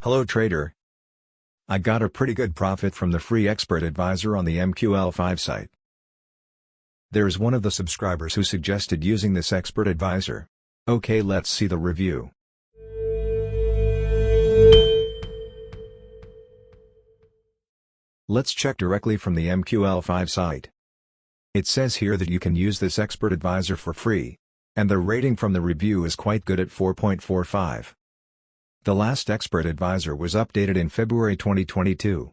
Hello trader. I got a pretty good profit from the free expert advisor on the MQL5 site. There's one of the subscribers who suggested using this expert advisor. Okay, let's see the review. Let's check directly from the MQL5 site. It says here that you can use this expert advisor for free. And the rating from the review is quite good at 4.45. The last expert advisor was updated in February 2022.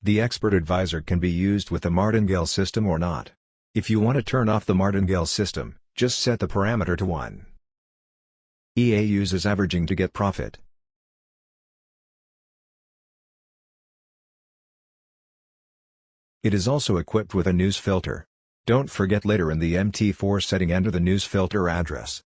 The expert advisor can be used with the Martingale system or not. If you want to turn off the Martingale system, just set the parameter to 1. EA uses averaging to get profit. It is also equipped with a news filter. Don't forget later in the MT4 setting enter the news filter address.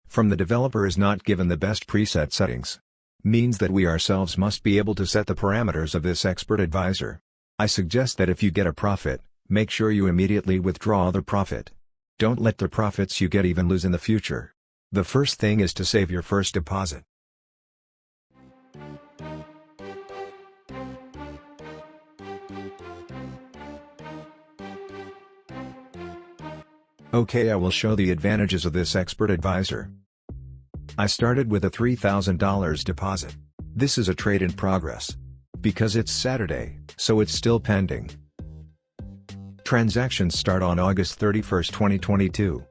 From the developer is not given the best preset settings. Means that we ourselves must be able to set the parameters of this expert advisor. I suggest that if you get a profit, make sure you immediately withdraw the profit. Don't let the profits you get even lose in the future. The first thing is to save your first deposit. Okay, I will show the advantages of this expert advisor. I started with a $3,000 deposit. This is a trade in progress. Because it's Saturday, so it's still pending. Transactions start on August 31, 2022.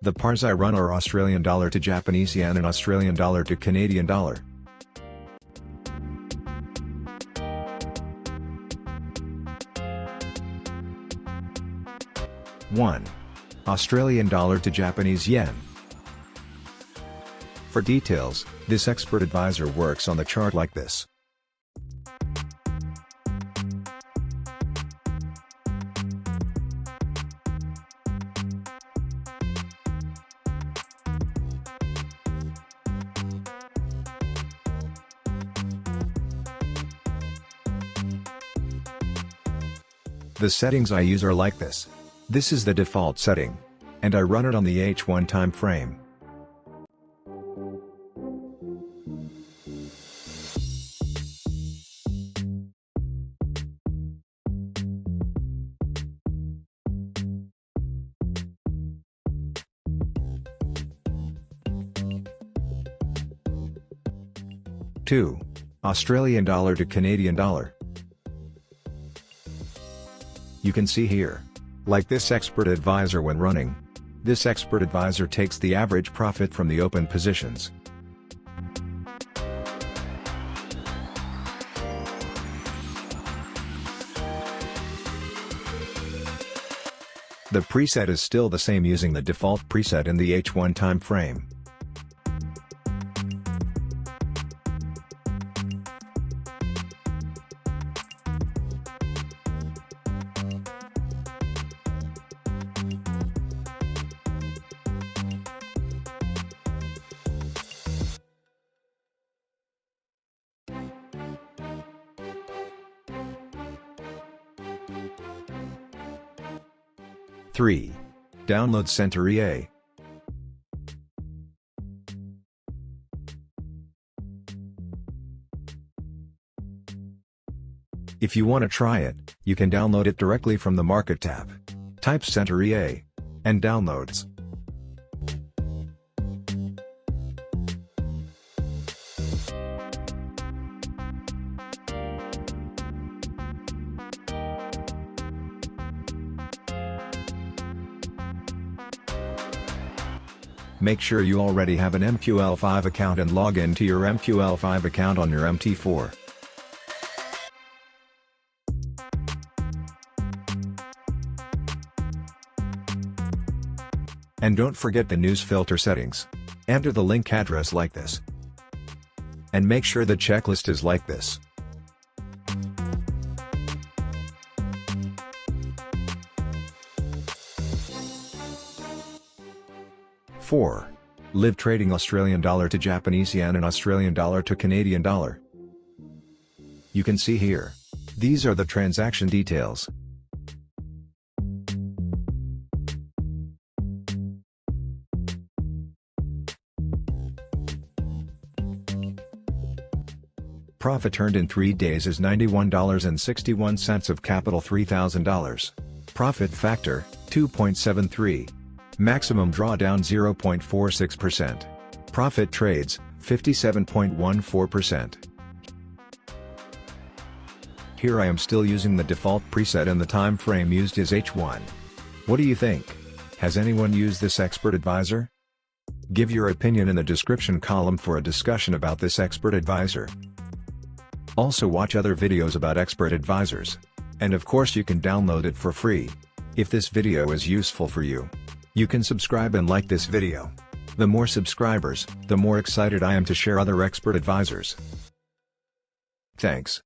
The pairs I run are Australian dollar to Japanese yen and Australian dollar to Canadian dollar. Australian dollar to Japanese yen. For details, this expert advisor works on the chart like this. The settings I use are like this. This is the default setting. And I run it on the H1 time frame. Australian dollar to Canadian dollar. You can see here. Like this expert advisor when running. This expert advisor takes the average profit from the open positions. The preset is still the same using the default preset in the H1 time frame. Download Center EA. If you want to try it, you can download it directly from the Market tab. Type Center EA and Downloads. Make sure you already have an MQL5 account and log in to your MQL5 account on your MT4. And don't forget the news filter settings. Enter the link address like this. And make sure the checklist is like this. 4. Live trading Australian dollar to Japanese yen and Australian dollar to Canadian dollar. You can see here. These are the transaction details. Profit turned in 3 days is $91.61 of capital $3,000. Profit factor, 2.73. Maximum drawdown 0.46%. Profit trades, 57.14%. Here I am still using the default preset and the time frame used is H1. What do you think? Has anyone used this expert advisor? Give your opinion in the description column for a discussion about this expert advisor. Also watch other videos about expert advisors. And of course you can download it for free. If this video is useful for you, you can subscribe and like this video. The more subscribers, the more excited I am to share other expert advisors. Thanks.